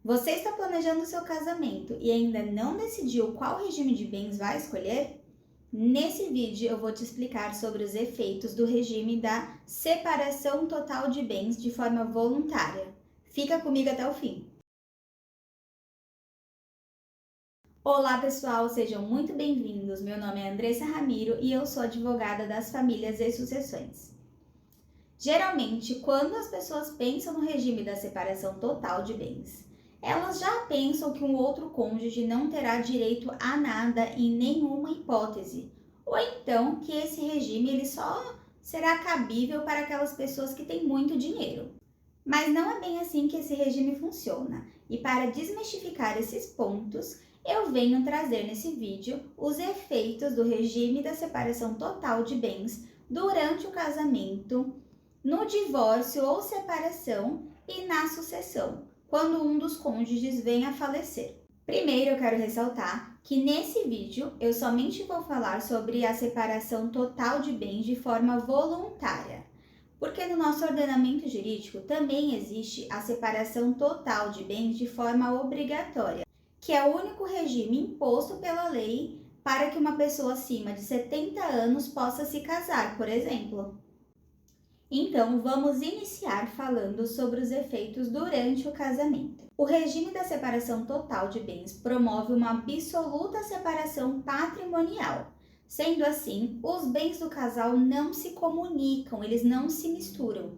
Você está planejando seu casamento e ainda não decidiu qual regime de bens vai escolher? Nesse vídeo eu vou te explicar sobre os efeitos do regime da separação total de bens de forma voluntária. Fica comigo até o fim. Olá pessoal, sejam muito bem-vindos. Meu nome é Andressa Ramiro e eu sou advogada das famílias e sucessões. Geralmente, quando as pessoas pensam no regime da separação total de bens, elas já pensam que um outro cônjuge não terá direito a nada em nenhuma hipótese, ou então que esse regime ele só será cabível para aquelas pessoas que têm muito dinheiro. Mas não é bem assim que esse regime funciona, e para desmistificar esses pontos, eu venho trazer nesse vídeo os efeitos do regime da separação total de bens durante o casamento, no divórcio ou separação e na sucessão, quando um dos cônjuges vem a falecer. Primeiro, eu quero ressaltar que nesse vídeo eu somente vou falar sobre a separação total de bens de forma voluntária, porque no nosso ordenamento jurídico também existe a separação total de bens de forma obrigatória, que é o único regime imposto pela lei para que uma pessoa acima de 70 anos possa se casar, por exemplo. Então, vamos iniciar falando sobre os efeitos durante o casamento. O regime da separação total de bens promove uma absoluta separação patrimonial. Sendo assim, os bens do casal não se comunicam, eles não se misturam.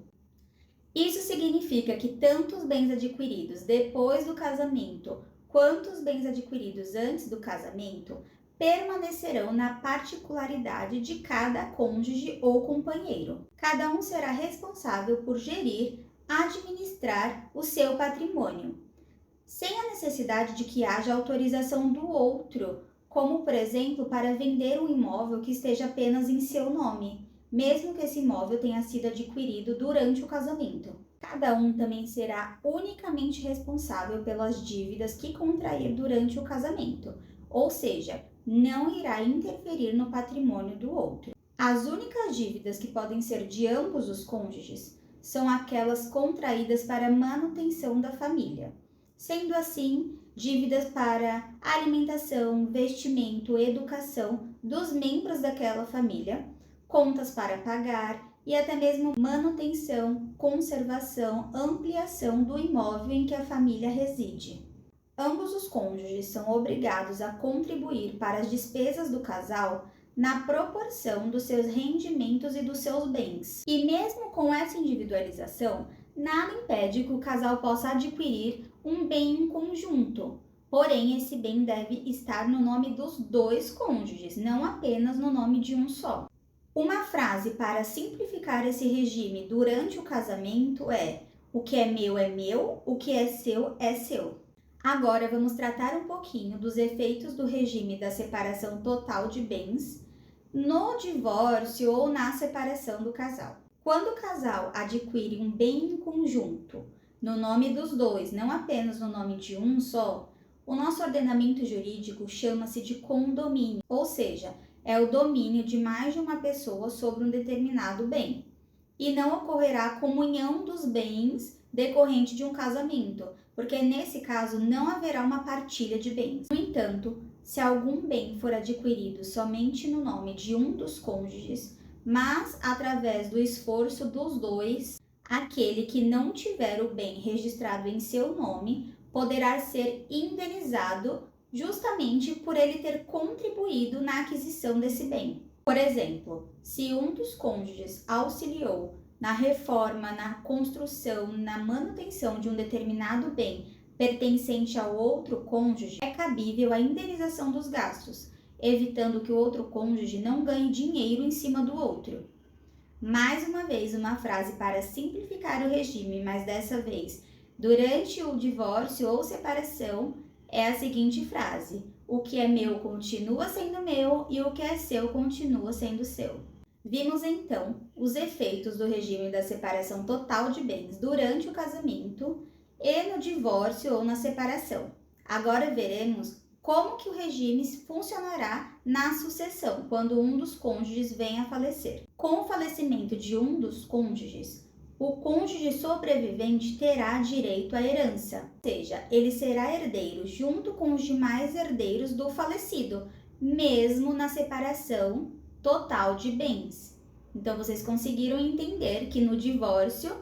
Isso significa que tanto os bens adquiridos depois do casamento quanto os bens adquiridos antes do casamento permanecerão na particularidade de cada cônjuge ou companheiro. Cada um será responsável por gerir, administrar o seu patrimônio, sem a necessidade de que haja autorização do outro, como, por exemplo, para vender um imóvel que esteja apenas em seu nome, mesmo que esse imóvel tenha sido adquirido durante o casamento. Cada um também será unicamente responsável pelas dívidas que contrair durante o casamento, ou seja, não irá interferir no patrimônio do outro. As únicas dívidas que podem ser de ambos os cônjuges são aquelas contraídas para manutenção da família. Sendo assim, dívidas para alimentação, vestimento, educação dos membros daquela família, contas para pagar e até mesmo manutenção, conservação, ampliação do imóvel em que a família reside. Ambos os cônjuges são obrigados a contribuir para as despesas do casal na proporção dos seus rendimentos e dos seus bens. E mesmo com essa individualização, nada impede que o casal possa adquirir um bem em conjunto. Porém, esse bem deve estar no nome dos dois cônjuges, não apenas no nome de um só. Uma frase para simplificar esse regime durante o casamento é: o que é meu, o que é seu é seu. Agora vamos tratar um pouquinho dos efeitos do regime da separação total de bens no divórcio ou na separação do casal. Quando o casal adquire um bem em conjunto, no nome dos dois, não apenas no nome de um só, o nosso ordenamento jurídico chama-se de condomínio, ou seja, é o domínio de mais de uma pessoa sobre um determinado bem. E não ocorrerá a comunhão dos bens decorrente de um casamento, porque nesse caso não haverá uma partilha de bens. No entanto, se algum bem for adquirido somente no nome de um dos cônjuges, mas através do esforço dos dois, aquele que não tiver o bem registrado em seu nome poderá ser indenizado justamente por ele ter contribuído na aquisição desse bem. Por exemplo, se um dos cônjuges auxiliou na reforma, na construção, na manutenção de um determinado bem pertencente ao outro cônjuge, é cabível a indenização dos gastos, evitando que o outro cônjuge não ganhe dinheiro em cima do outro. Mais uma vez, uma frase para simplificar o regime, mas dessa vez, durante o divórcio ou separação, é a seguinte frase: o que é meu continua sendo meu e o que é seu continua sendo seu. Vimos então os efeitos do regime da separação total de bens durante o casamento e no divórcio ou na separação. Agora veremos como que o regime funcionará na sucessão, quando um dos cônjuges vem a falecer. Com o falecimento de um dos cônjuges, o cônjuge sobrevivente terá direito à herança, ou seja, ele será herdeiro junto com os demais herdeiros do falecido, mesmo na separação total de bens. Então, vocês conseguiram entender que no divórcio,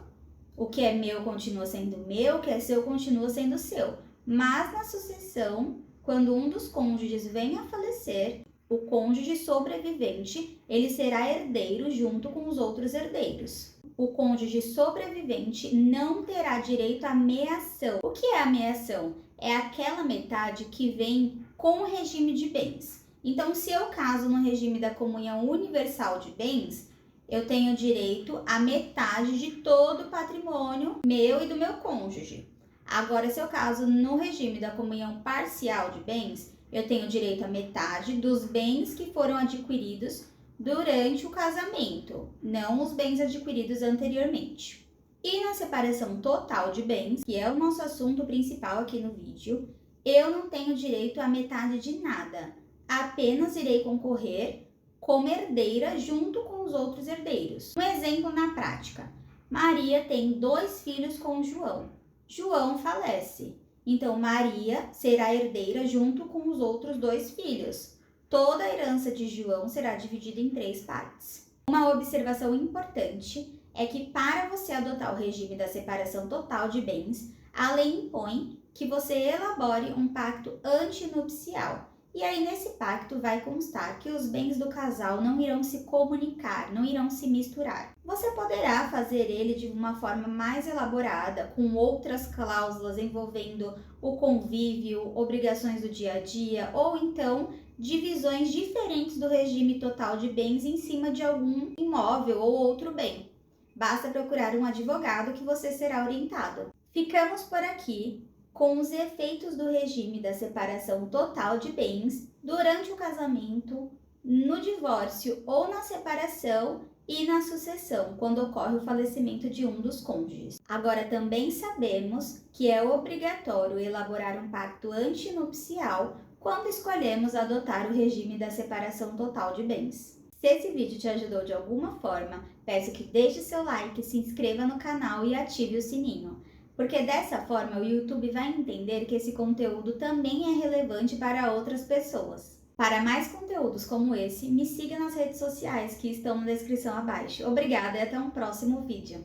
o que é meu continua sendo meu, o que é seu continua sendo seu. Mas na sucessão, quando um dos cônjuges vem a falecer, o cônjuge sobrevivente, ele será herdeiro junto com os outros herdeiros. O cônjuge sobrevivente não terá direito à meação. O que é a meação? É aquela metade que vem com o regime de bens. Então, se eu caso no regime da comunhão universal de bens, eu tenho direito à metade de todo o patrimônio meu e do meu cônjuge. Agora, se eu caso no regime da comunhão parcial de bens, eu tenho direito à metade dos bens que foram adquiridos durante o casamento, não os bens adquiridos anteriormente. E na separação total de bens, que é o nosso assunto principal aqui no vídeo, eu não tenho direito à metade de nada, apenas irei concorrer como herdeira junto com os outros herdeiros. Um exemplo na prática: Maria tem 2 filhos com João. João falece, então Maria será herdeira junto com os outros 2 filhos. Toda a herança de João será dividida em 3 partes. Uma observação importante é que para você adotar o regime da separação total de bens, a lei impõe que você elabore um pacto antinupcial. E aí nesse pacto vai constar que os bens do casal não irão se comunicar, não irão se misturar. Você poderá fazer ele de uma forma mais elaborada, com outras cláusulas envolvendo o convívio, obrigações do dia a dia, ou então divisões diferentes do regime total de bens em cima de algum imóvel ou outro bem. Basta procurar um advogado que você será orientado. Ficamos por aqui com os efeitos do regime da separação total de bens durante o casamento, no divórcio ou na separação e na sucessão, quando ocorre o falecimento de um dos cônjuges. Agora também sabemos que é obrigatório elaborar um pacto antinupcial quando escolhemos adotar o regime da separação total de bens. Se esse vídeo te ajudou de alguma forma, peço que deixe seu like, se inscreva no canal e ative o sininho, porque dessa forma o YouTube vai entender que esse conteúdo também é relevante para outras pessoas. Para mais conteúdos como esse, me siga nas redes sociais que estão na descrição abaixo. Obrigada e até um próximo vídeo.